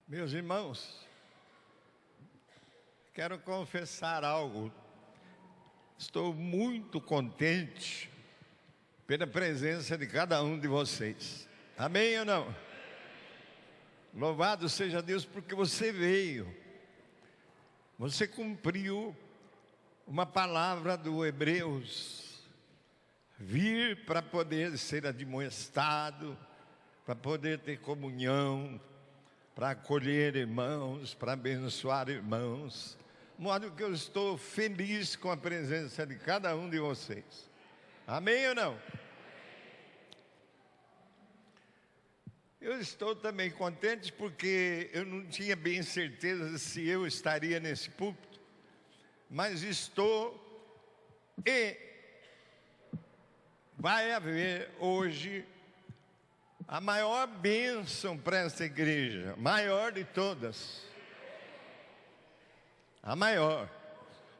Meus irmãos, quero confessar algo. Estou muito contente pela presença de cada um de vocês. Amém ou não? Louvado seja Deus porque você veio. Você cumpriu uma palavra do Hebreus. Vir para poder ser admoestado, para poder ter comunhão, para acolher irmãos, para abençoar irmãos. De modo que eu estou feliz com a presença de cada um de vocês. Amém ou não? Eu estou também contente porque eu não tinha bem certeza se eu estaria nesse púlpito, mas estou e vai haver hoje a maior bênção para essa igreja, maior de todas. A maior.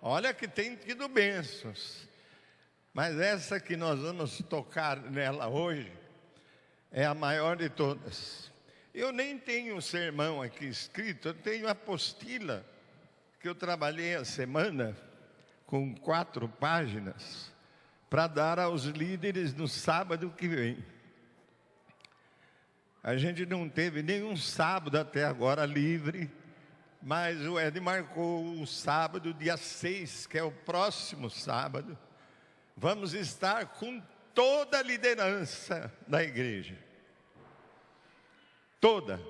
Olha que tem tido bênçãos, mas essa que nós vamos tocar nela hoje é a maior de todas. Eu nem tenho um sermão aqui escrito, eu tenho a apostila que eu trabalhei a semana com 4 páginas para dar aos líderes no sábado que vem. A gente não teve nenhum sábado até agora livre, mas o Ed marcou o sábado, dia 6, que é o próximo sábado. Vamos estar com toda a liderança da igreja. Toda.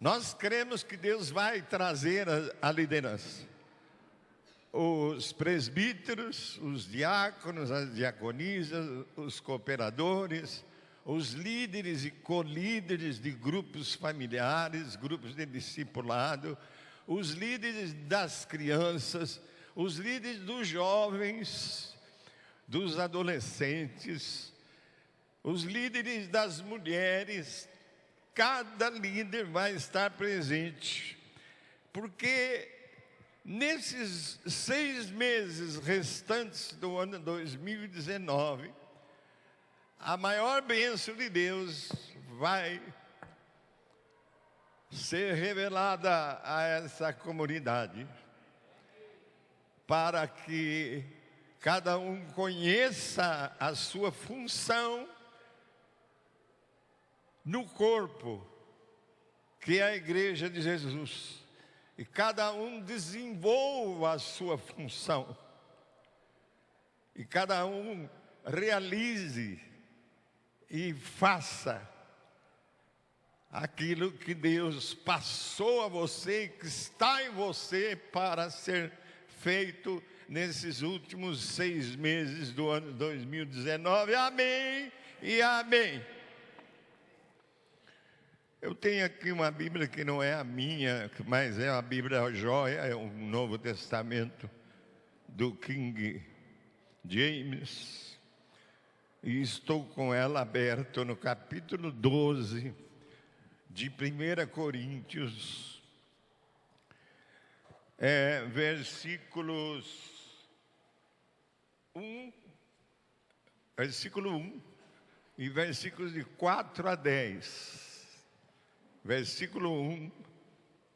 Nós cremos que Deus vai trazer a liderança. Os presbíteros, os diáconos, as diaconisas, os cooperadores, os líderes e colíderes de grupos familiares, grupos de discipulado, os líderes das crianças, os líderes dos jovens, dos adolescentes, os líderes das mulheres. Cada líder vai estar presente, porque nesses 6 meses restantes do ano 2019, a maior bênção de Deus vai ser revelada a essa comunidade, para que cada um conheça a sua função no corpo, que é a igreja de Jesus. E cada um desenvolva a sua função. E cada um realize e faça aquilo que Deus passou a você e que está em você para ser feito nesses últimos 6 meses do ano 2019. Amém e amém. Eu tenho aqui uma Bíblia que não é a minha, mas é a Bíblia Joia, é o Novo Testamento do King James. E estou com ela aberta no capítulo 12 de 1 Coríntios, versículo 1 e versículos de 4 a 10. Versículo 1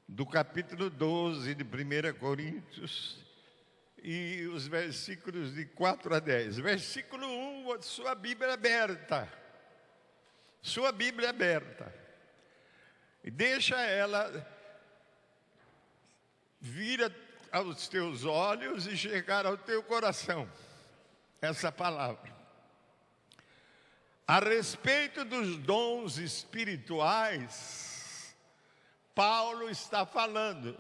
do capítulo 12 de 1 Coríntios e os versículos de 4 a 10. Versículo 1, sua Bíblia aberta. Sua Bíblia aberta. E deixa ela vir aos teus olhos e chegar ao teu coração. Essa palavra. A respeito dos dons espirituais, Paulo está falando.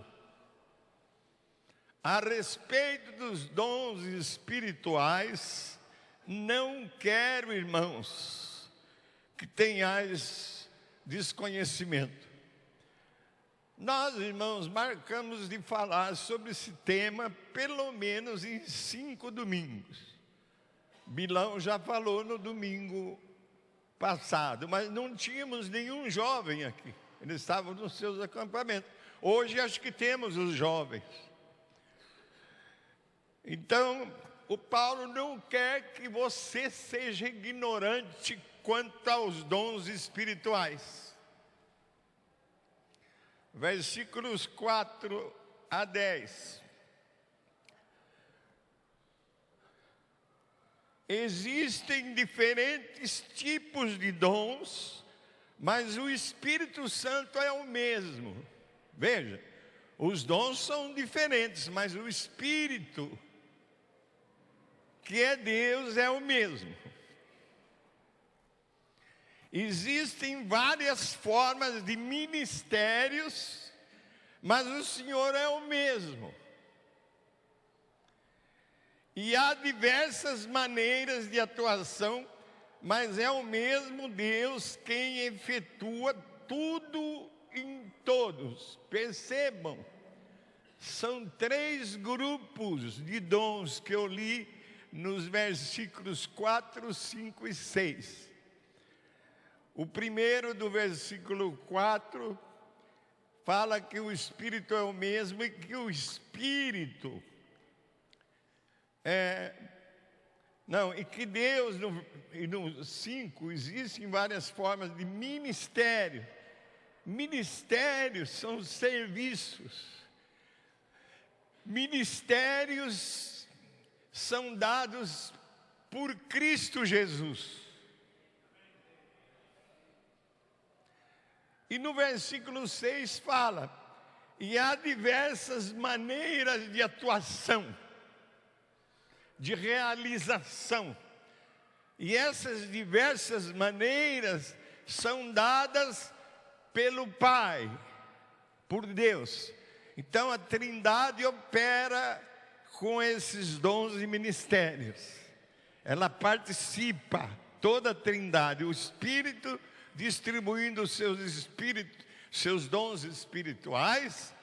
A respeito dos dons espirituais, não quero, irmãos, que tenhais desconhecimento. Nós, irmãos, marcamos de falar sobre esse tema pelo menos em 5 domingos. Bilão já falou no domingo passado, mas não tínhamos nenhum jovem aqui. Eles estavam nos seus acampamentos. Hoje acho que temos os jovens. Então, o Paulo não quer que você seja ignorante quanto aos dons espirituais. versículos 4 a 10. Existem diferentes tipos de dons, mas o Espírito Santo é o mesmo. Veja, os dons são diferentes, mas o Espírito, que é Deus, é o mesmo. Existem várias formas de ministérios, mas o Senhor é o mesmo. E há diversas maneiras de atuação, mas é o mesmo Deus quem efetua tudo em todos. Percebam, são 3 grupos de dons que eu li nos versículos 4, 5 e 6. O primeiro, do versículo 4, fala que o Espírito é o mesmo e que o Espírito e que Deus, no 5, existem várias formas de ministério. Ministérios são serviços. Ministérios são dados por Cristo Jesus. E no versículo 6 fala, e há diversas maneiras de atuação, de realização. E essas diversas maneiras são dadas pelo Pai, por Deus. Então a Trindade opera com esses dons e ministérios. Ela participa, toda a Trindade, o Espírito distribuindo seus dons espirituais,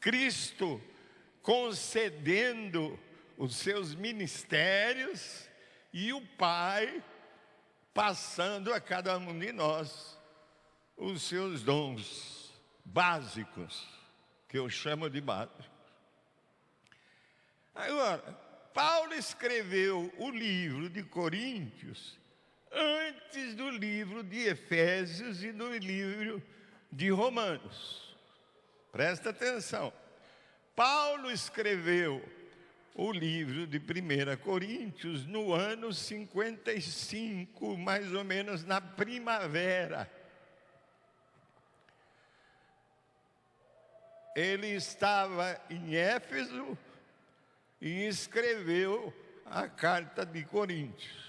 Cristo concedendo os seus ministérios e o Pai passando a cada um de nós os seus dons básicos, que eu chamo de básicos. Agora, Paulo escreveu o livro de Coríntios antes do livro de Efésios e do livro de Romanos. Presta atenção. Paulo escreveu o livro de 1 Coríntios no ano 55, mais ou menos na primavera. Ele estava em Éfeso e escreveu a carta de Coríntios.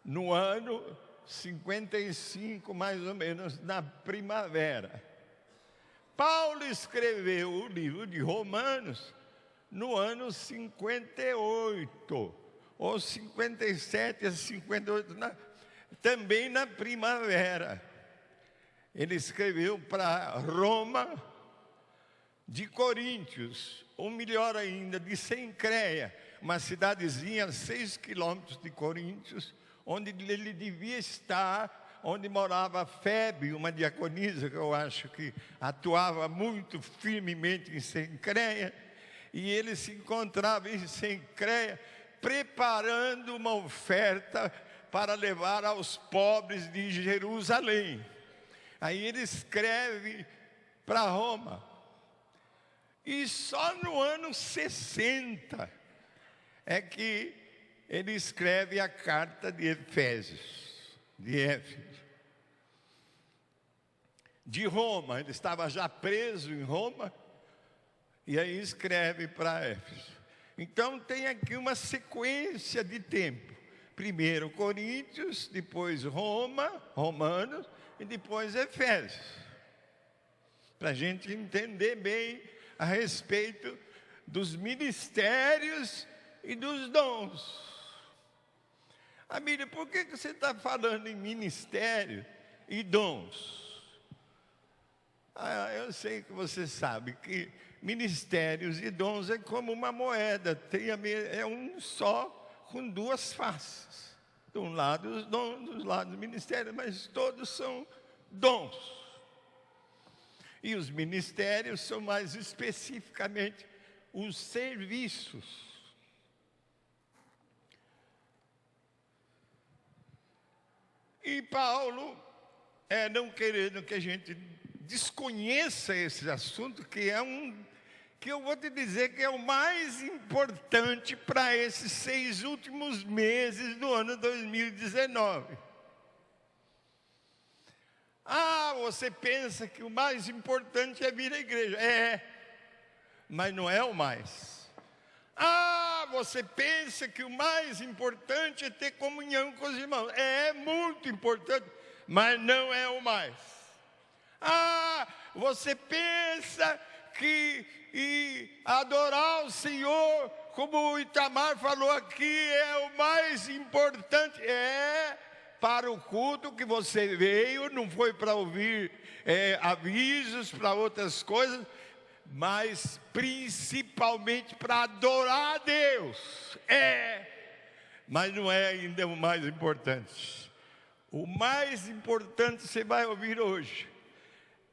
No ano 55, mais ou menos, na primavera. Paulo escreveu o livro de Romanos no ano 58, ou 57 a 58, também na primavera. Ele escreveu para Roma, de Coríntios, ou melhor ainda, de Cencreia, uma cidadezinha a 6 quilômetros de Coríntios, onde ele devia estar, onde morava Febe, uma diaconisa que eu acho que atuava muito firmemente em Cencreia, e ele se encontrava em Cencreia preparando uma oferta para levar aos pobres de Jerusalém. Aí ele escreve para Roma. E só no ano 60 é que ele escreve a carta de Efésios, de Éfeso. De Roma, ele estava já preso em Roma, e aí escreve para Éfeso. Então tem aqui uma sequência de tempo. Primeiro Coríntios, depois Roma, Romanos, e depois Efésios. Para a gente entender bem a respeito dos ministérios e dos dons. Abília, por que você está falando em ministério e dons? Eu sei que você sabe que ministérios e dons é como uma moeda, é um só com duas faces. De um lado os dons, do lado os ministérios, mas todos são dons. E os ministérios são mais especificamente os serviços. E Paulo, não querendo que a gente desconheça esse assunto, que eu vou te dizer que é o mais importante para esses 6 últimos meses do ano 2019. Você pensa que o mais importante é vir à igreja. Mas não é o mais. Você pensa que o mais importante é ter comunhão com os irmãos. É muito importante, mas não é o mais. Você pensa que adorar o Senhor, como o Itamar falou aqui, é o mais importante. Para o culto que você veio, não foi para ouvir avisos, para outras coisas, mas principalmente para adorar a Deus. Mas não é ainda o mais importante. O mais importante você vai ouvir hoje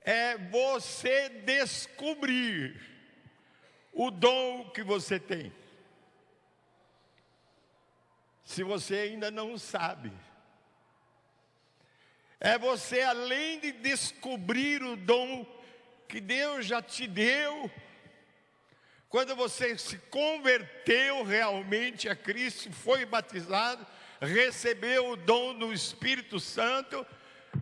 é você descobrir o dom que você tem. Se você ainda não sabe, é você, além de descobrir o dom que Deus já te deu, quando você se converteu realmente a Cristo, foi batizado, recebeu o dom do Espírito Santo,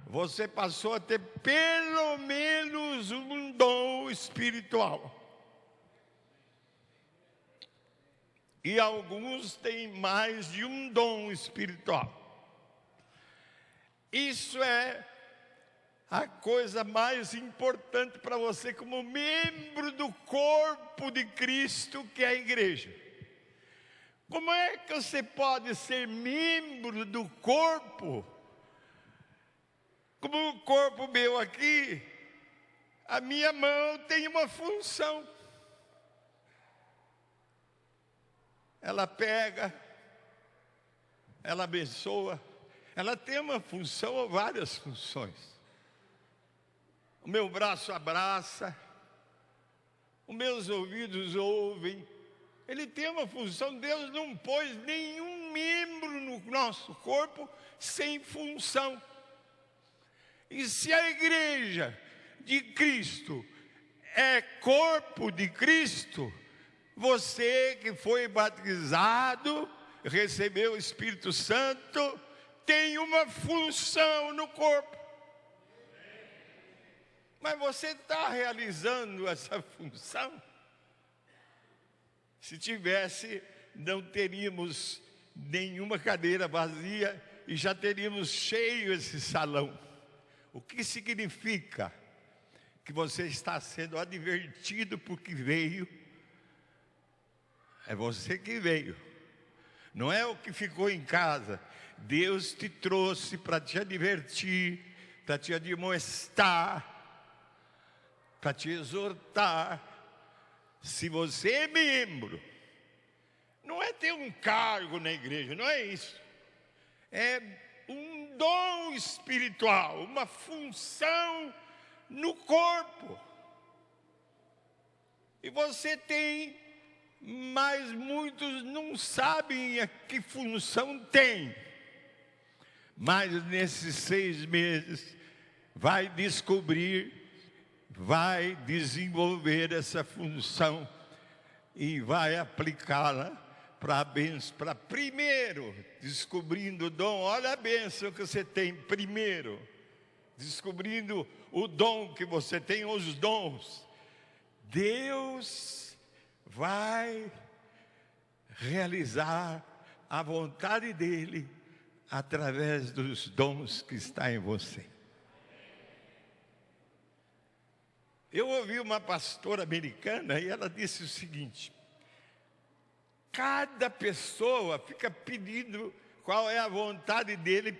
você passou a ter pelo menos um dom espiritual. E alguns têm mais de um dom espiritual. Isso é a coisa mais importante para você como membro do corpo de Cristo, que é a igreja. Como é que você pode ser membro do corpo? Como o corpo meu aqui, a minha mão tem uma função. Ela pega, ela abençoa, ela tem uma função ou várias funções. O meu braço abraça, os meus ouvidos ouvem. Ele tem uma função. Deus não pôs nenhum membro no nosso corpo sem função. E se a igreja de Cristo é corpo de Cristo, você que foi batizado, recebeu o Espírito Santo, tem uma função no corpo. Mas você está realizando essa função? Se tivesse, não teríamos nenhuma cadeira vazia e já teríamos cheio esse salão. O que significa? Que você está sendo advertido porque veio. É você que veio. Não é o que ficou em casa. Deus te trouxe para te advertir, para te admoestar, para te exortar. Se você é membro, não é ter um cargo na igreja, não é isso. É um dom espiritual, uma função no corpo. E você tem, mas muitos não sabem a que função tem. Mas nesses 6 meses vai descobrir, vai desenvolver essa função e vai aplicá-la para primeiro, descobrindo o dom. Olha a bênção que você tem primeiro, descobrindo o dom que você tem, os dons. Deus vai realizar a vontade dele através dos dons que está em você. Eu ouvi uma pastora americana e ela disse o seguinte: cada pessoa fica pedindo qual é a vontade dele,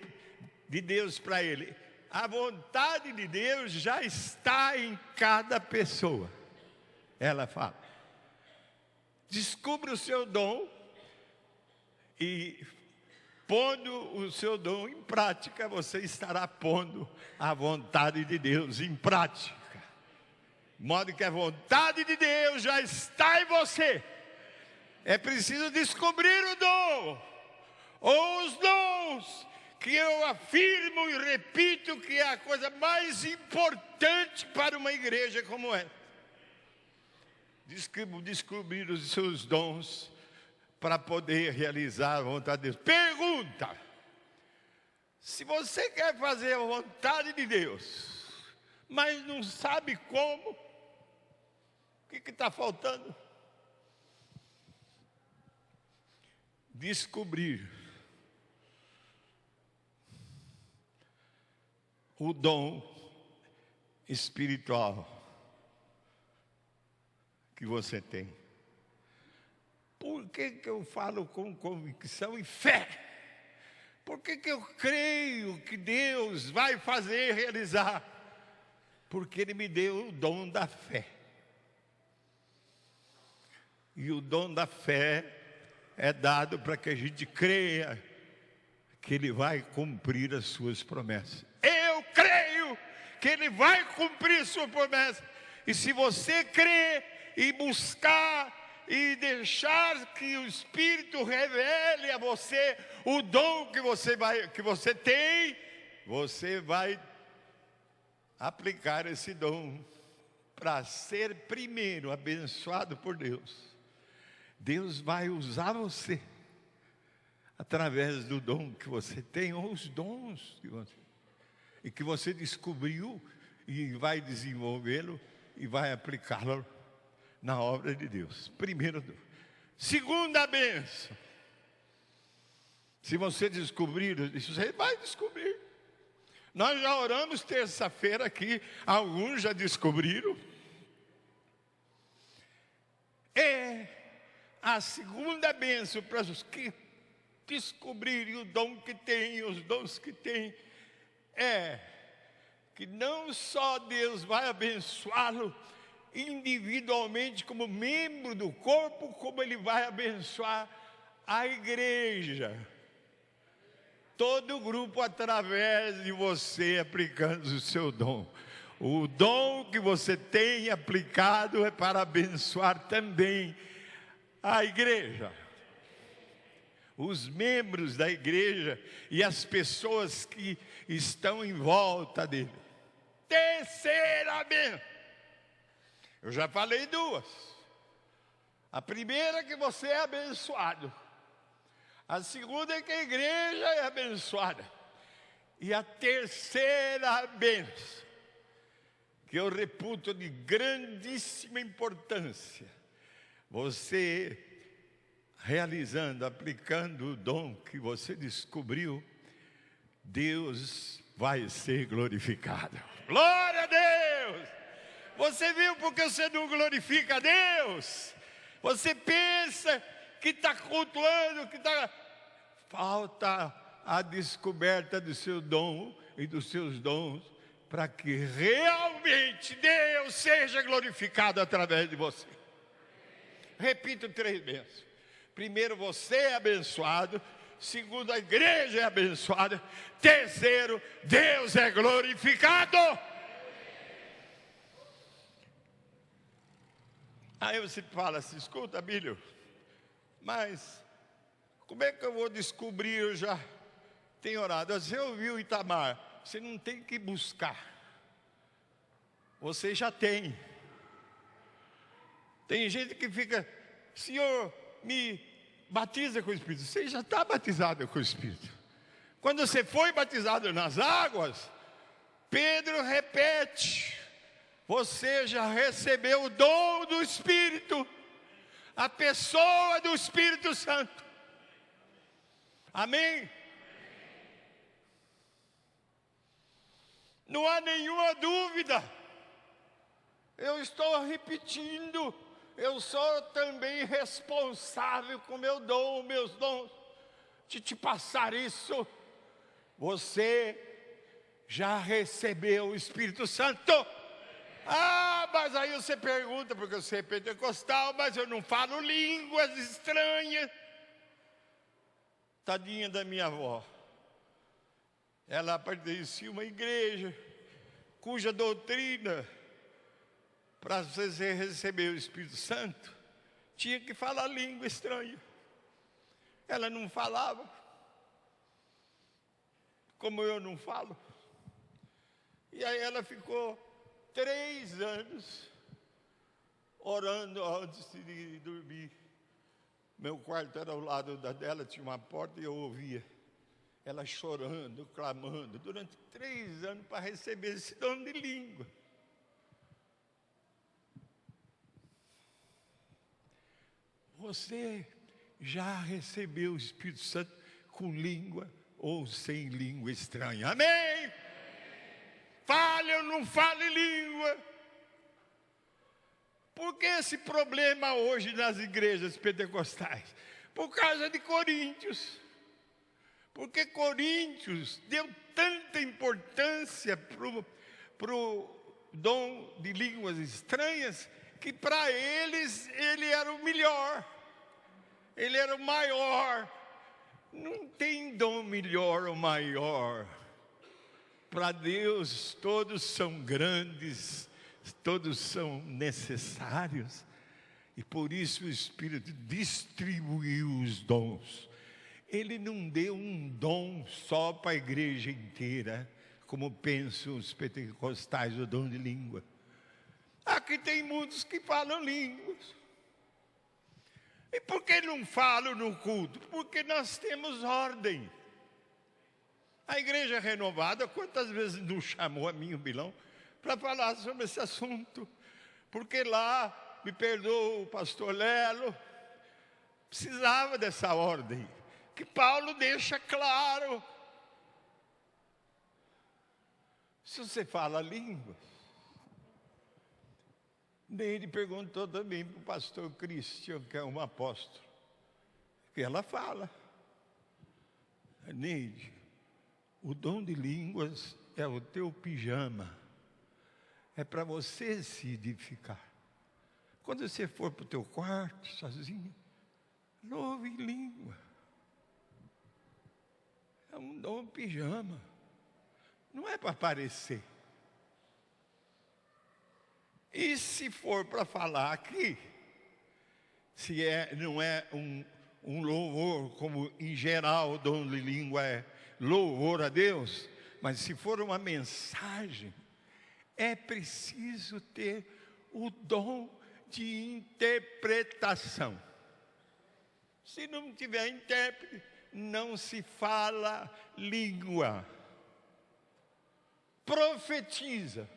de Deus para ele. A vontade de Deus já está em cada pessoa. Ela fala: descubra o seu dom e, pondo o seu dom em prática, você estará pondo a vontade de Deus em prática. De modo que a vontade de Deus já está em você. É preciso descobrir o dom, ou os dons que eu afirmo e repito que é a coisa mais importante para uma igreja como essa. Descobrir os seus dons para poder realizar a vontade de Deus. Pergunta: se você quer fazer a vontade de Deus, mas não sabe como, o que está faltando? Descobrir o dom espiritual que você tem. Por que eu falo com convicção e fé? Por que eu creio que Deus vai fazer realizar? Porque Ele me deu o dom da fé. E o dom da fé é dado para que a gente creia que Ele vai cumprir as suas promessas. Eu creio que Ele vai cumprir a sua promessa. E se você crer e buscar e deixar que o Espírito revele a você o dom que você tem, você vai aplicar esse dom para ser primeiro abençoado por Deus. Deus vai usar você através do dom que você tem, ou os dons que você descobriu, e vai desenvolvê-lo e vai aplicá-lo na obra de Deus. Primeiro, segunda bênção. Se você descobrir, você vai descobrir. Nós já oramos terça-feira aqui, alguns já descobriram. A segunda bênção para os que descobrirem o dom que tem, os dons que tem, é que não só Deus vai abençoá-lo individualmente como membro do corpo, como Ele vai abençoar a igreja. Todo o grupo através de você aplicando o seu dom. O dom que você tem aplicado é para abençoar também a igreja, os membros da igreja e as pessoas que estão em volta dele. Terceira bênção. Eu já falei duas. A primeira é que você é abençoado. A segunda é que a igreja é abençoada. E a terceira bênção, que eu reputo de grandíssima importância, você realizando, aplicando o dom que você descobriu, Deus vai ser glorificado. Glória a Deus! Você viu porque você não glorifica a Deus? Você pensa que está cultuando, que está... Falta a descoberta do seu dom e dos seus dons, para que realmente Deus seja glorificado através de você. Repito 3 bênçãos. Primeiro, você é abençoado. Segundo, a igreja é abençoada. Terceiro, Deus é glorificado. Aí você fala assim: escuta, Bílio, mas como é que eu vou descobrir? Eu já tenho orado. Você ouviu, Itamar? Você não tem que buscar. Você já tem. Tem gente que fica: Senhor, me batiza com o Espírito. Você já está batizado com o Espírito. Quando você foi batizado nas águas, Pedro repete: você já recebeu o dom do Espírito, a pessoa do Espírito Santo. Amém? Não há nenhuma dúvida. Eu estou repetindo. Eu sou também responsável com meu dom, meus dons, de te passar isso. Você já recebeu o Espírito Santo. Ah, mas aí você pergunta, porque eu sou pentecostal, mas eu não falo línguas estranhas. Tadinha da minha avó. Ela pertencia a uma igreja cuja doutrina, para você receber o Espírito Santo, tinha que falar língua estranha. Ela não falava. como eu não falo. E aí ela ficou 3 anos orando antes de dormir. Meu quarto era ao lado da dela, tinha uma porta e eu ouvia ela chorando, clamando, durante 3 anos para receber esse dom de língua. Você já recebeu o Espírito Santo com língua ou sem língua estranha? Amém? Fale ou não fale língua? Por que esse problema hoje nas igrejas pentecostais? Por causa de Coríntios. Porque Coríntios deu tanta importância para o dom de línguas estranhas, que para eles ele era o melhor, ele era o maior. Não tem dom melhor ou maior. Para Deus todos são grandes, todos são necessários. E por isso o Espírito distribuiu os dons. Ele não deu um dom só para a igreja inteira, como pensam os pentecostais, o dom de língua. Aqui tem muitos que falam línguas. E por que não falam no culto? Porque nós temos ordem. A igreja renovada, quantas vezes não chamou a mim, o Bilão, para falar sobre esse assunto? Porque lá, me perdoa o pastor Lelo, precisava dessa ordem, que Paulo deixa claro. Se você fala línguas, ele perguntou também para o pastor Cristian, que é um apóstolo, que ela fala. Neide, o dom de línguas é o teu pijama, é para você se edificar. Quando você for para o teu quarto, sozinho, louve em língua. É um dom pijama, não é para aparecer. E se for para falar aqui, não é um louvor, como em geral o dom de língua é louvor a Deus, mas se for uma mensagem, é preciso ter o dom de interpretação. Se não tiver intérprete, não se fala língua. Profetiza.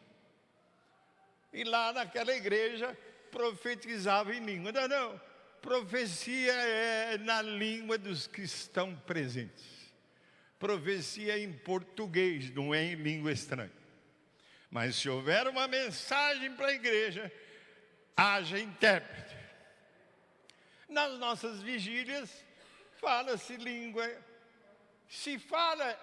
E lá naquela igreja, profetizava em língua. Não. Profecia é na língua dos que estão presentes. Profecia em português, não é em língua estranha. Mas se houver uma mensagem para a igreja, haja intérprete. Nas nossas vigílias, fala-se língua. Se fala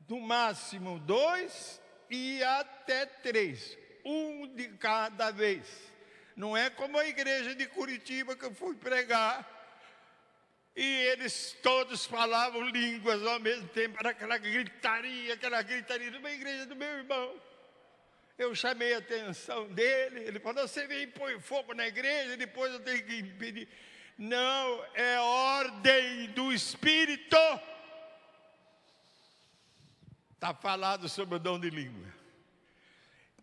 no máximo 2 e até 3. Um de cada vez. Não é como a igreja de Curitiba que eu fui pregar. E eles todos falavam línguas ao mesmo tempo. Era aquela gritaria numa igreja do meu irmão. Eu chamei a atenção dele. Ele falou, você vem e põe fogo na igreja e depois eu tenho que impedir. Não, é ordem do Espírito. Está falado sobre o dom de língua.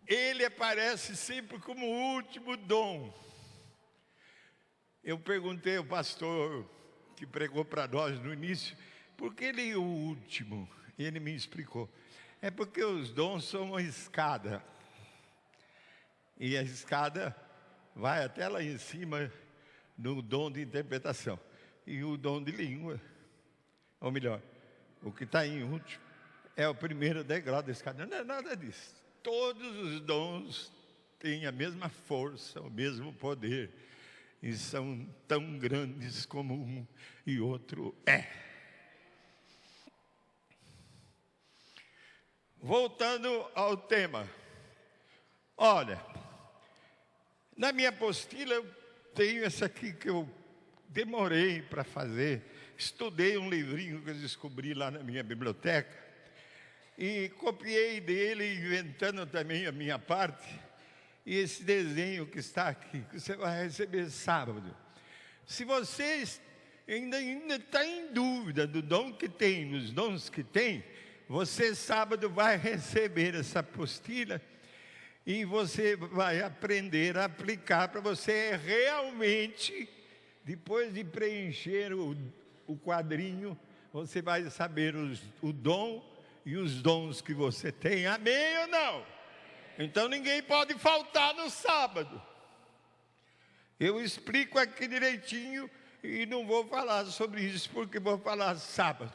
Ele aparece sempre como o último dom. Eu perguntei ao pastor que pregou para nós no início, por que ele é o último? Ele me explicou. É porque os dons são uma escada. E a escada vai até lá em cima no dom de interpretação. E o dom de língua, ou melhor, o que está em último, é o primeiro degrau da escada. Não é nada disso. Todos os dons têm a mesma força, o mesmo poder. E são tão grandes como um e outro é. Voltando ao tema. Olha, na minha apostila eu tenho essa aqui que eu demorei para fazer. Estudei um livrinho que eu descobri lá na minha biblioteca. E copiei dele, inventando também a minha parte. E esse desenho que está aqui, que você vai receber sábado. Se você ainda está em dúvida do dom que tem, nos dons que tem, você sábado vai receber essa apostila e você vai aprender a aplicar para você realmente, depois de preencher o quadrinho, você vai saber o dom e os dons que você tem. Amém ou não? Então ninguém pode faltar no sábado. Eu explico aqui direitinho e não vou falar sobre isso porque vou falar sábado.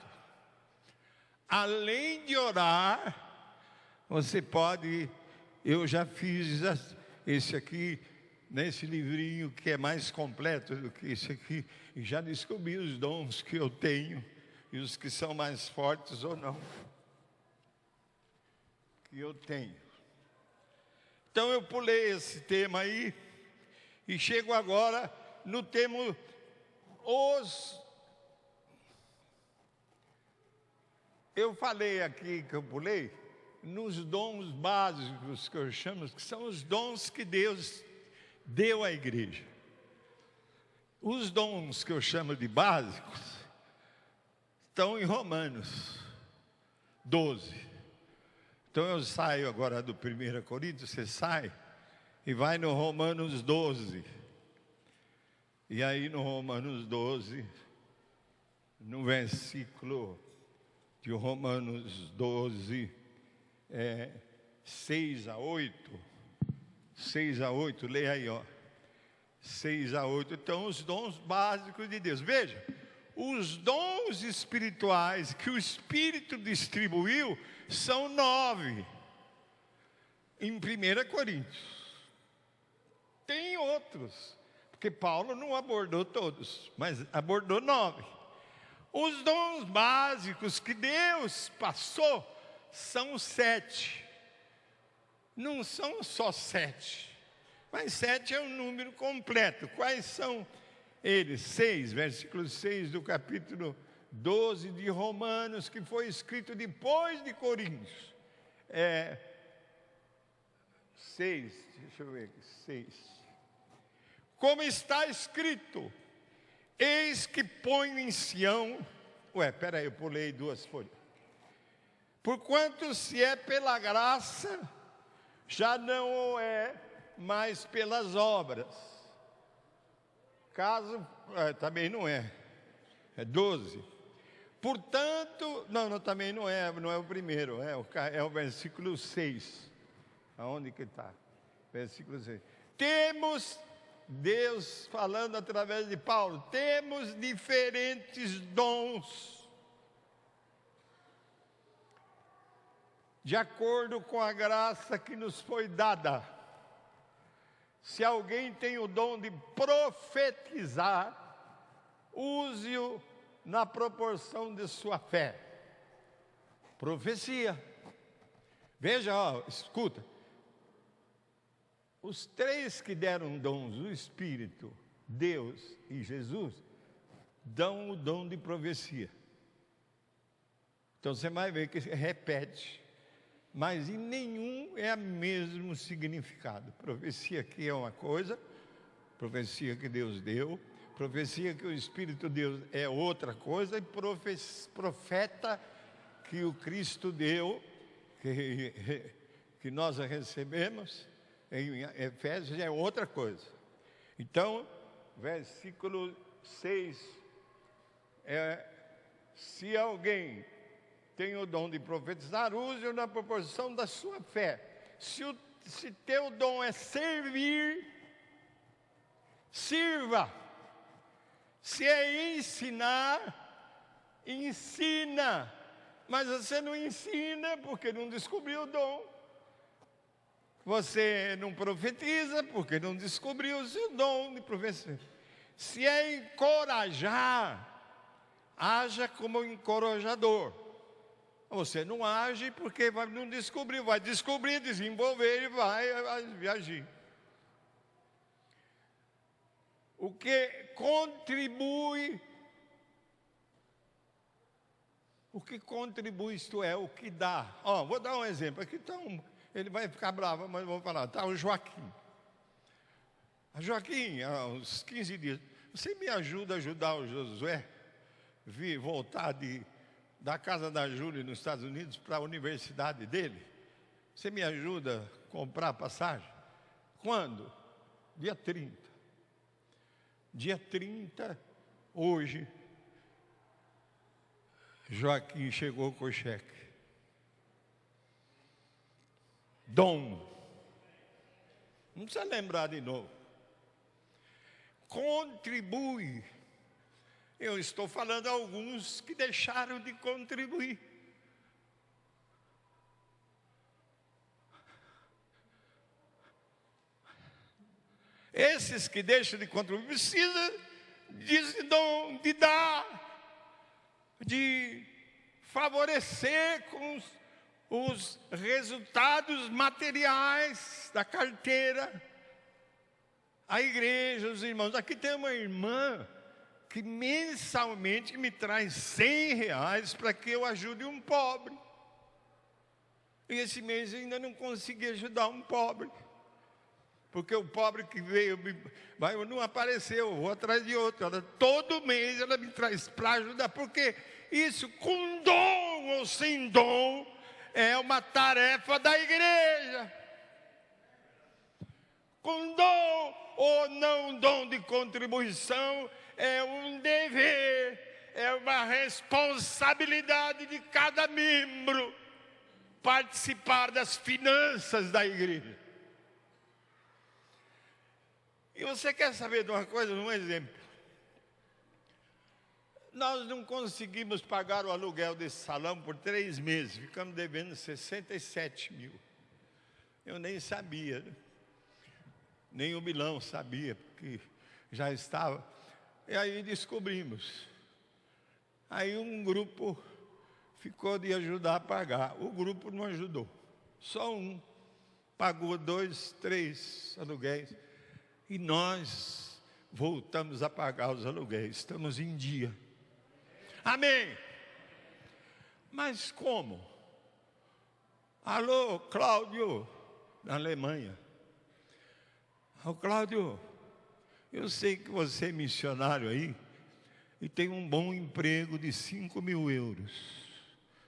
Além de orar, você pode, eu já fiz esse aqui, nesse livrinho que é mais completo do que esse aqui, e já descobri os dons que eu tenho e os que são mais fortes ou não, que eu tenho. Então eu pulei esse tema aí e chego agora no tema eu falei aqui que eu pulei nos dons básicos que eu chamo, que são os dons que Deus deu à igreja. Os dons que eu chamo de básicos estão em Romanos 12. Então eu saio agora do 1 Coríntios, você sai e vai no Romanos 12. E aí no Romanos 12, no versículo de Romanos 12, 6 a 8, leia aí, ó. 6 a 8, então os dons básicos de Deus. Veja, os dons espirituais que o Espírito distribuiu são 9 em 1 Coríntios. Tem outros, porque Paulo não abordou todos, mas abordou 9. Os dons básicos que Deus passou são 7. Não são só 7, mas 7 é um número completo. Quais são eles? 6, versículo 6 do capítulo 12 de Romanos, que foi escrito depois de Coríntios. 6, deixa eu ver aqui, 6. Como está escrito, eis que ponho em Sião. Peraí, eu pulei 2 folhas. Porquanto se é pela graça, já não é mais pelas obras. Caso, também não é 12. Portanto, também não é o primeiro, é o versículo 6. Aonde que está? Versículo 6. Temos, Deus falando através de Paulo, temos diferentes dons, de acordo com a graça que nos foi dada. Se alguém tem o dom de profetizar, use-o na proporção de sua fé. Profecia. Veja, escuta. Os 3 que deram dons, o Espírito, Deus e Jesus, dão o dom de profecia. Então você vai ver que repete, mas em nenhum é o mesmo significado. Profecia aqui é uma coisa, profecia que Deus deu, profecia que o Espírito de Deus é outra coisa, e profeta que o Cristo deu, que nós recebemos em Efésios, é outra coisa. Então, versículo 6, se alguém tem o dom de profetizar, use-o na proporção da sua fé. Se teu dom é servir, sirva. Se é ensinar, ensina. Mas você não ensina porque não descobriu o dom. Você não profetiza porque não descobriu o seu dom de profecia. Se é encorajar, haja como encorajador. Você não age porque não descobriu, vai descobrir, desenvolver e vai agir. O que contribui, isto é, o que dá. Vou dar um exemplo. Aqui está ele vai ficar bravo, mas vou falar. Está o Joaquim. A Joaquim, há uns 15 dias, você me ajuda a ajudar o Josué vir voltar da casa da Júlia nos Estados Unidos para a universidade dele? Você me ajuda a comprar a passagem? Quando? Dia 30. Dia 30, hoje, Joaquim chegou com o cheque. Dom. Não precisa lembrar de novo. Contribui. Eu estou falando a alguns que deixaram de contribuir. Esses que deixam de contribuir precisam de dar, de favorecer com os resultados materiais da carteira a igreja, os irmãos. Aqui tem uma irmã que mensalmente me traz R$100 para que eu ajude um pobre. E esse mês eu ainda não consegui ajudar um pobre, porque o pobre que veio não apareceu, eu vou atrás de outro. Todo mês ela me traz para ajudar, porque isso, com dom ou sem dom, é uma tarefa da igreja. Com dom ou não dom de contribuição, é um dever, é uma responsabilidade de cada membro participar das finanças da igreja. E você quer saber de uma coisa, um exemplo? Nós não conseguimos pagar o aluguel desse salão por 3 meses, ficamos devendo 67 mil. Eu nem sabia, né? Nem o Milão sabia, porque já estava. E aí descobrimos. Aí um grupo ficou de ajudar a pagar. O grupo não ajudou. Só um pagou 2, 3 aluguéis. E nós voltamos a pagar os aluguéis. Estamos em dia. Amém. Mas como? Alô, Cláudio, da Alemanha. Ô Cláudio, eu sei que você é missionário aí e tem um bom emprego de 5 mil euros.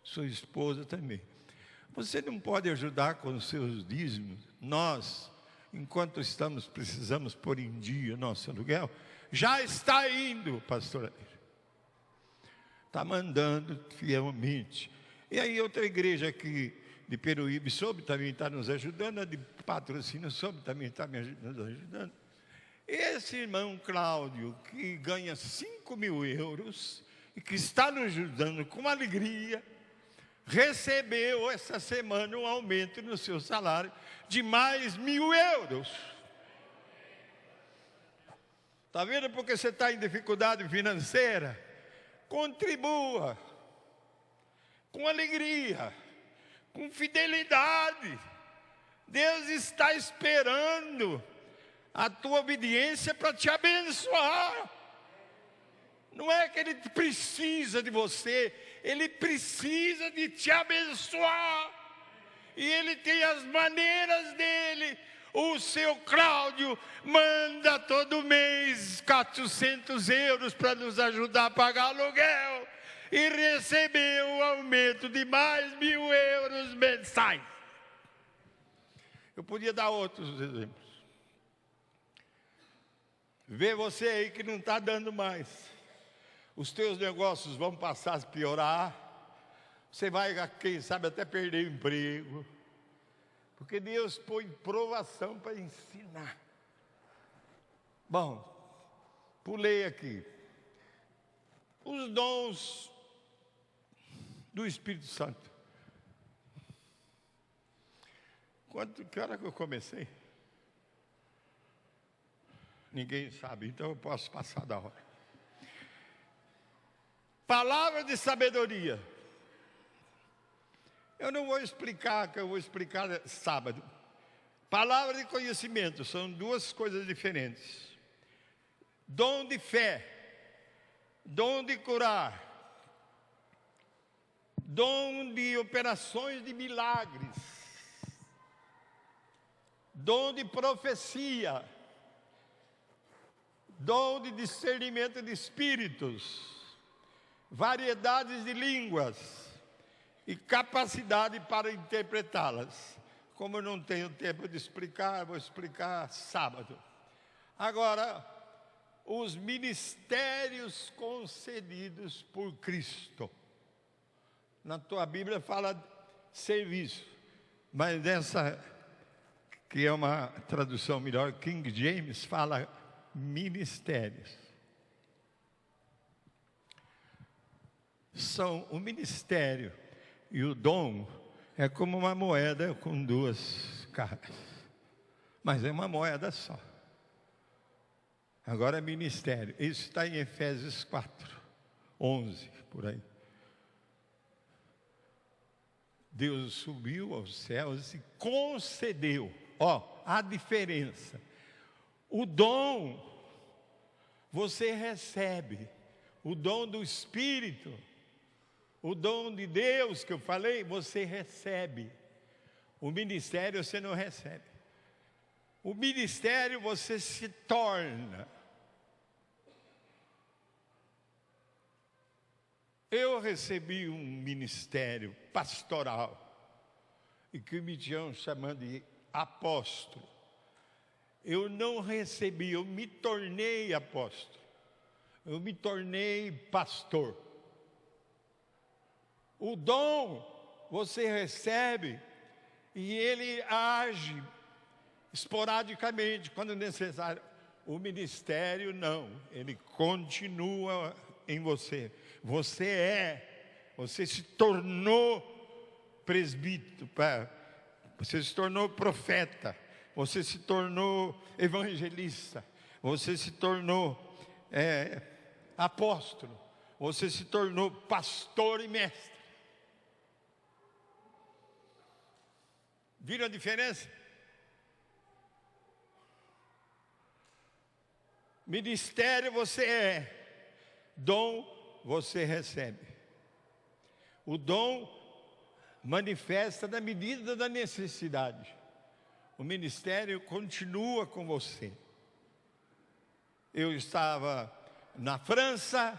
Sua esposa também. Você não pode ajudar com os seus dízimos? Nós, enquanto precisamos pôr em dia nosso aluguel, já está indo, pastor. Está mandando fielmente. E aí outra igreja aqui de Peruíbe soube também está nos ajudando, a de Patrocínio soube também está nos ajudando. Esse irmão Cláudio, que ganha 5 mil euros e que está nos ajudando com alegria, recebeu essa semana um aumento no seu salário de mais 1.000 euros. Está vendo porque você está em dificuldade financeira? Contribua com alegria, com fidelidade. Deus está esperando a tua obediência para te abençoar. Não é que Ele precisa de você, Ele precisa de te abençoar. E Ele tem as maneiras dele. O seu Cláudio manda todo mês 400 euros para nos ajudar a pagar aluguel. E recebeu um aumento de mais 1.000 euros mensais. Eu podia dar outros exemplos. Vê você aí que não está dando mais. Os teus negócios vão passar a piorar. Você vai, quem sabe, até perder o emprego. Porque Deus põe provação para ensinar. Bom, pulei aqui. Os dons do Espírito Santo. Que hora que eu comecei? Ninguém sabe, então eu posso passar da hora. Palavra de sabedoria. Eu não vou explicar, que eu vou explicar sábado. Palavra de conhecimento, são duas coisas diferentes. Dom de fé, dom de curar, dom de operações de milagres, dom de profecia, dom de discernimento de espíritos, variedades de línguas e capacidade para interpretá-las. Como eu não tenho tempo de explicar, vou explicar sábado. Agora, os ministérios concedidos por Cristo. Na tua Bíblia fala serviço, mas nessa, que é uma tradução melhor, King James, fala ministérios. São o ministério e o dom é como uma moeda com duas caras, mas é uma moeda só. Agora é ministério. Isso está em Efésios 4:11, por aí. Deus subiu aos céus e concedeu. A diferença. O dom, você recebe. O dom do Espírito, o dom de Deus que eu falei, você recebe. O ministério você não recebe. O ministério você se torna. Eu recebi um ministério pastoral, e que me tinham chamando de apóstolo. Eu não recebi, eu me tornei apóstolo. Eu me tornei pastor. O dom você recebe e ele age esporadicamente, quando necessário. O ministério não, ele continua em você. Você se tornou presbítero, você se tornou profeta, você se tornou evangelista, você se tornou apóstolo, você se tornou pastor e mestre. Viram a diferença? Ministério você é, dom você recebe. O dom manifesta na medida da necessidade. O ministério continua com você. Eu estava na França,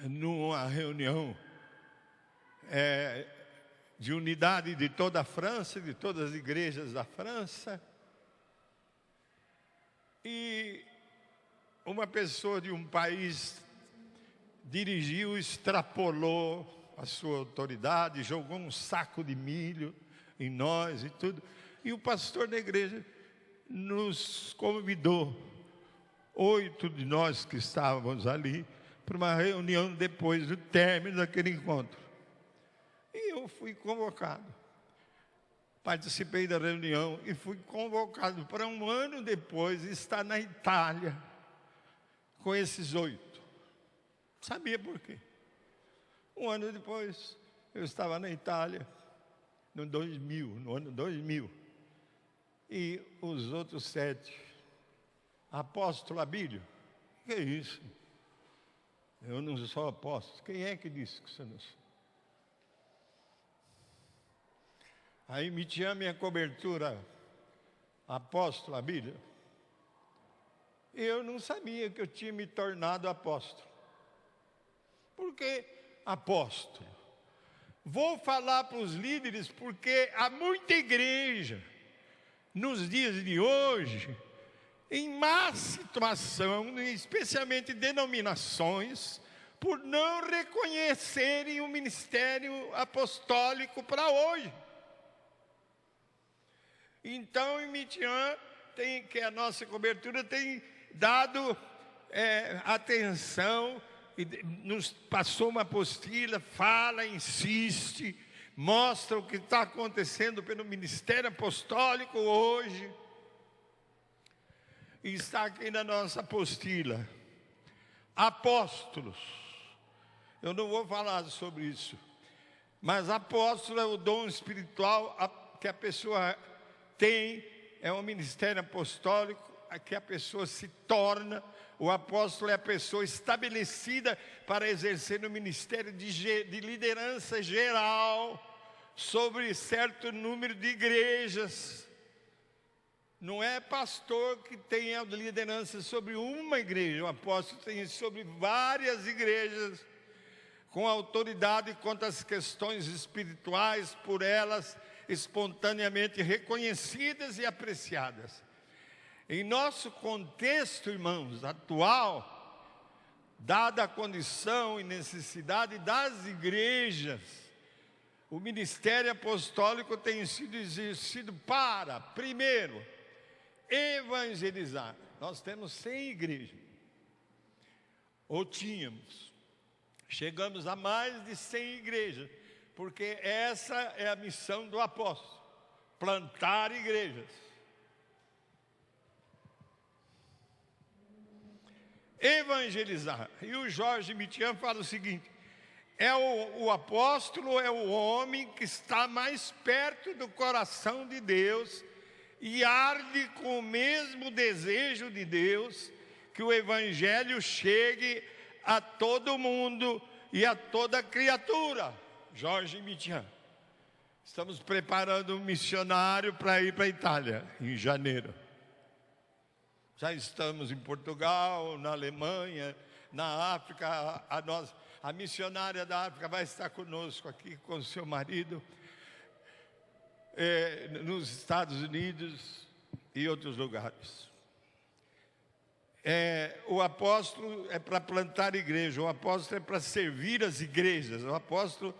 numa reunião de unidade de toda a França, de todas as igrejas da França, e uma pessoa de um país dirigiu, extrapolou a sua autoridade, jogou um saco de milho em nós e tudo. E o pastor da igreja nos convidou, 8 de nós que estávamos ali, para uma reunião depois do término daquele encontro. E eu fui convocado. Participei da reunião e fui convocado para um ano depois estar na Itália com esses 8. Sabia por quê? Um ano depois, eu estava na Itália, no ano 2000. E os outros 7, apóstolo Abílio, que é isso? Eu não sou apóstolo. Quem é que disse que você não sou? Aí me tinha minha cobertura, apóstolo Abílio. Eu não sabia que eu tinha me tornado apóstolo. Por que apóstolo? Vou falar para os líderes, porque há muita igreja, nos dias de hoje, em má situação, especialmente denominações, por não reconhecerem o ministério apostólico para hoje. Então, em Mitian, que a nossa cobertura tem dado atenção, e nos passou uma apostila, fala, insiste, mostra o que está acontecendo pelo ministério apostólico hoje. E está aqui na nossa apostila, apóstolos. Eu não vou falar sobre isso, mas apóstolo é o dom espiritual que a pessoa tem, é um ministério apostólico que a pessoa se torna. O apóstolo é a pessoa estabelecida para exercer o ministério de liderança geral sobre certo número de igrejas. Não é pastor que tem a liderança sobre uma igreja. O apóstolo tem sobre várias igrejas, com autoridade quanto às questões espirituais, por elas espontaneamente reconhecidas e apreciadas. Em nosso contexto, irmãos, atual, dada a condição e necessidade das igrejas, o ministério apostólico tem sido exercido para, primeiro, evangelizar. Nós temos 100 igrejas, ou tínhamos. Chegamos a mais de 100 igrejas, porque essa é a missão do apóstolo: plantar igrejas. Evangelizar. E o Jorge Mitian fala o seguinte: o apóstolo é o homem que está mais perto do coração de Deus e arde com o mesmo desejo de Deus, que o evangelho chegue a todo mundo e a toda criatura. Jorge Mitian. Estamos preparando um missionário para ir para a Itália em janeiro. Já estamos em Portugal, na Alemanha, na África. A missionária da África vai estar conosco aqui com o seu marido, nos Estados Unidos e outros lugares. O apóstolo é para plantar igreja, o apóstolo é para servir as igrejas, o apóstolo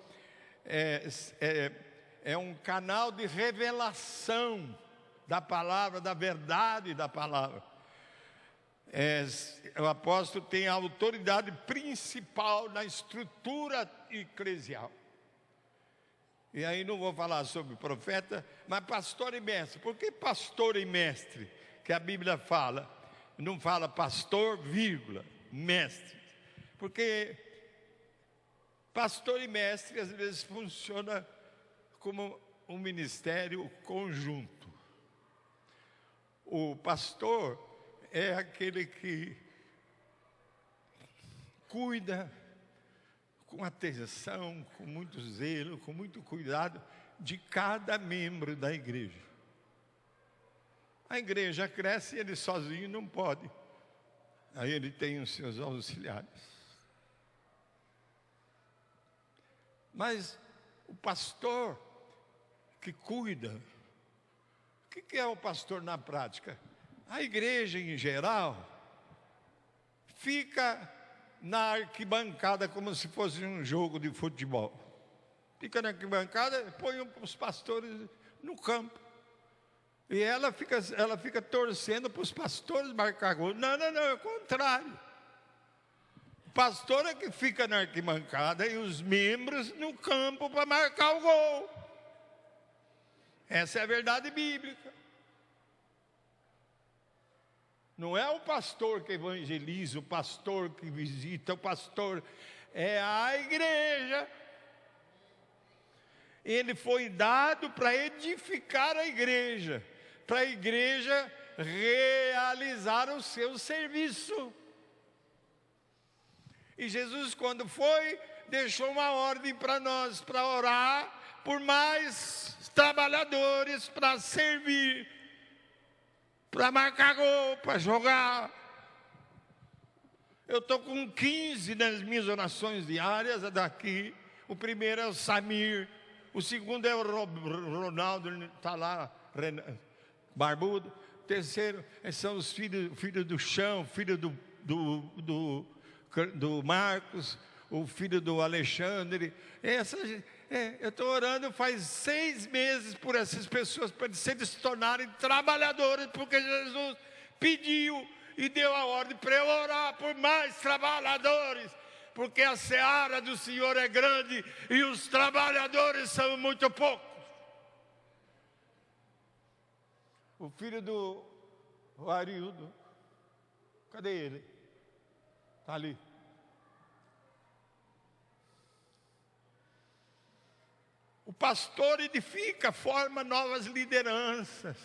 é um canal de revelação da palavra, da verdade da palavra. O apóstolo tem a autoridade principal na estrutura eclesial. E aí não vou falar sobre profeta, mas pastor e mestre. Por que pastor e mestre? Que a Bíblia fala, não fala pastor, vírgula, mestre. Porque pastor e mestre às vezes funciona como um ministério conjunto. O pastor é aquele que cuida com atenção, com muito zelo, com muito cuidado de cada membro da igreja. A igreja cresce e ele sozinho não pode. Aí ele tem os seus auxiliares. Mas o pastor que cuida, o que é o pastor na prática? A igreja em geral fica na arquibancada como se fosse um jogo de futebol. Fica na arquibancada, põe os pastores no campo. E ela fica torcendo para os pastores marcar gol. Não, é o contrário. O pastor é que fica na arquibancada e os membros no campo para marcar o gol. Essa é a verdade bíblica. Não é o pastor que evangeliza, o pastor que visita, o pastor é a igreja. Ele foi dado para edificar a igreja, para a igreja realizar o seu serviço. E Jesus, quando foi, deixou uma ordem para nós, para orar por mais trabalhadores, para servir, para marcar gol, para jogar. Eu estou com 15 nas minhas orações diárias daqui. O primeiro é o Samir, o segundo é o Ronaldo, está lá, barbudo. O terceiro são os filhos do Chão, filho do Marcos, o filho do Alexandre. Eu estou orando faz 6 meses por essas pessoas, para eles se tornarem trabalhadores, porque Jesus pediu e deu a ordem para eu orar por mais trabalhadores, porque a seara do Senhor é grande e os trabalhadores são muito poucos. O filho do Arildo, cadê ele? Está ali. O pastor edifica, forma novas lideranças.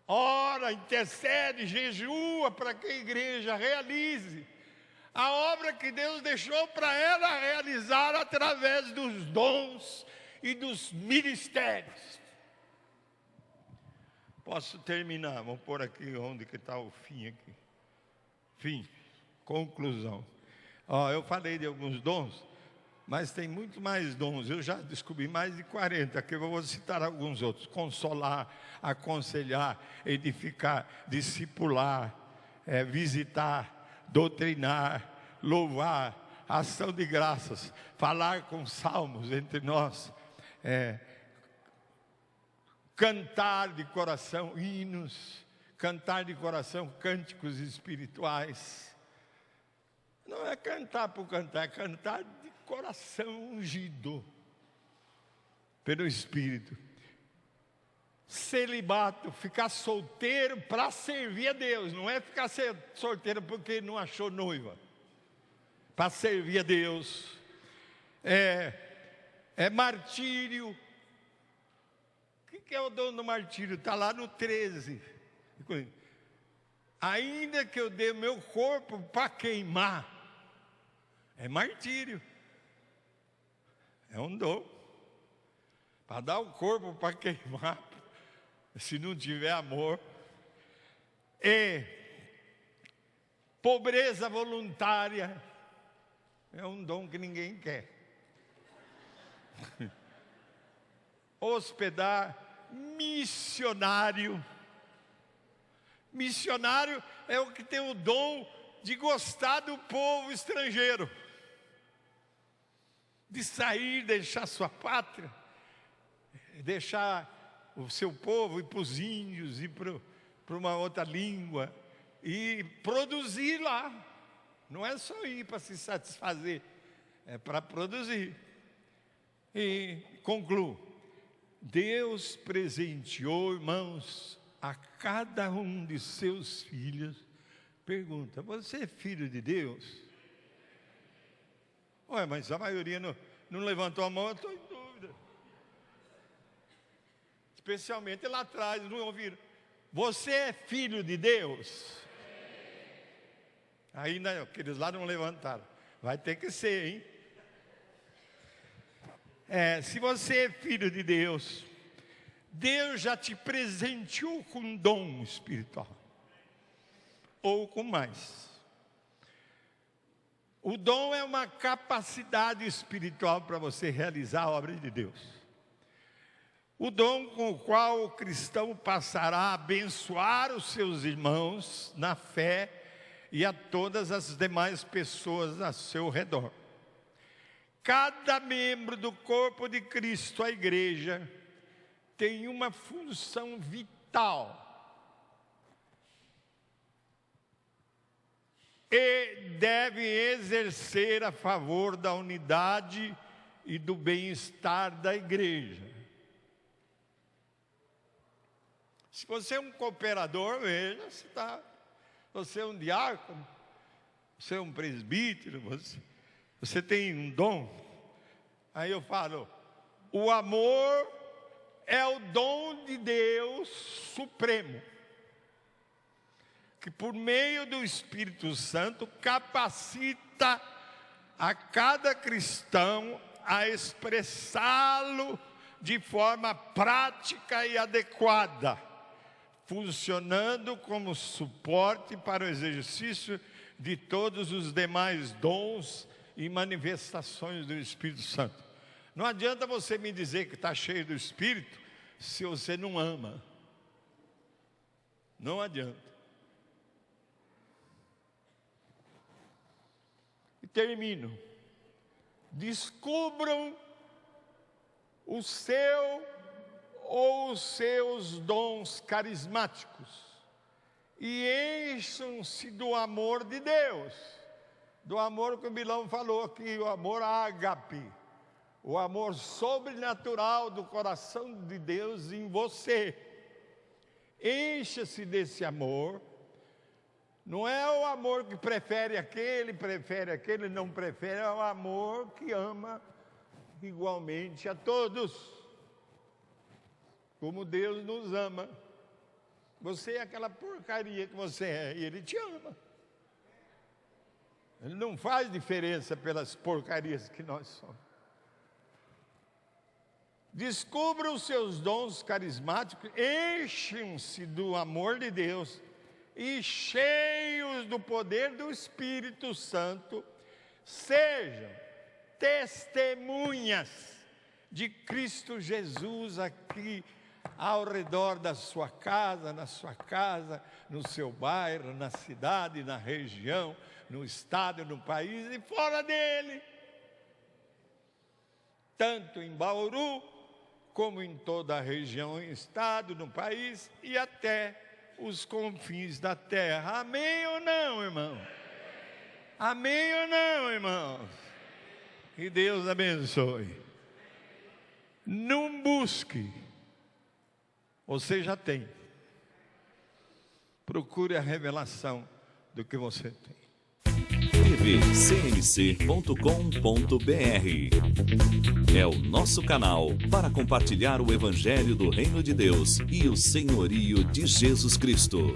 Ora, intercede, jejua para que a igreja realize a obra que Deus deixou para ela realizar através dos dons e dos ministérios. Posso terminar, vamos pôr aqui onde que está o fim aqui. Fim, conclusão. Eu falei de alguns dons, mas tem muito mais dons. Eu já descobri mais de 40, aqui eu vou citar alguns outros. Consolar, aconselhar, edificar, discipular, visitar, doutrinar, louvar, ação de graças, falar com salmos entre nós, cantar de coração hinos, cantar de coração cânticos espirituais. Não é cantar por cantar, é cantar de coração ungido pelo Espírito. Celibato, ficar solteiro para servir a Deus, não é ficar solteiro porque não achou noiva. Para servir a Deus. Martírio. O que é o dom do martírio? Está lá no 13. Ainda que eu dê meu corpo para queimar, é martírio. É um dom. Para dar o corpo para queimar, se não tiver amor. Pobreza voluntária. É um dom que ninguém quer. Hospedar, missionário. Missionário é o que tem o dom de gostar do povo estrangeiro. De sair, deixar sua pátria, deixar o seu povo, ir para os índios, ir para uma outra língua, e produzir lá. Não é só ir para se satisfazer, é para produzir. E concluo. Deus presenteou, irmãos, a cada um de seus filhos. Pergunta, você é filho de Deus? Mas a maioria não levantou a mão, eu estou em dúvida. Especialmente lá atrás, não ouviram. Você é filho de Deus? Ainda aqueles lá não levantaram. Vai ter que ser, hein? Se você é filho de Deus, Deus já te presenteou com um dom espiritual. Ou com mais. O dom é uma capacidade espiritual para você realizar a obra de Deus. O dom com o qual o cristão passará a abençoar os seus irmãos na fé e a todas as demais pessoas ao seu redor. Cada membro do corpo de Cristo, a igreja, tem uma função vital. E deve exercer a favor da unidade e do bem-estar da igreja. Se você é um cooperador, veja, você é um diácono, você é um presbítero, você tem um dom. Aí eu falo, o amor é o dom de Deus supremo, que por meio do Espírito Santo capacita a cada cristão a expressá-lo de forma prática e adequada, funcionando como suporte para o exercício de todos os demais dons e manifestações do Espírito Santo. Não adianta você me dizer que está cheio do Espírito se você não ama. Não adianta. E termino. Descubram o seu ou os seus dons carismáticos e encham-se do amor de Deus, do amor que o Milão falou aqui, o amor ágape, o amor sobrenatural do coração de Deus em você. Encha-se desse amor. Não é o amor que prefere aquele, não prefere, é o amor que ama igualmente a todos, como Deus nos ama. Você é aquela porcaria que você é, e Ele te ama. Ele não faz diferença pelas porcarias que nós somos. Descubra os seus dons carismáticos, enchem-se do amor de Deus e cheios do poder do Espírito Santo, sejam testemunhas de Cristo Jesus aqui ao redor da sua casa, na sua casa, no seu bairro, na cidade, na região, no estado, no país e fora dele. Tanto em Bauru, como em toda a região, estado, no país e até os confins da terra. Amém ou não, irmão? Amém ou não, irmãos? Que Deus abençoe. Não busque, você já tem. Procure a revelação do que você tem. tvcmc.com.br é o nosso canal para compartilhar o Evangelho do Reino de Deus e o senhorio de Jesus Cristo.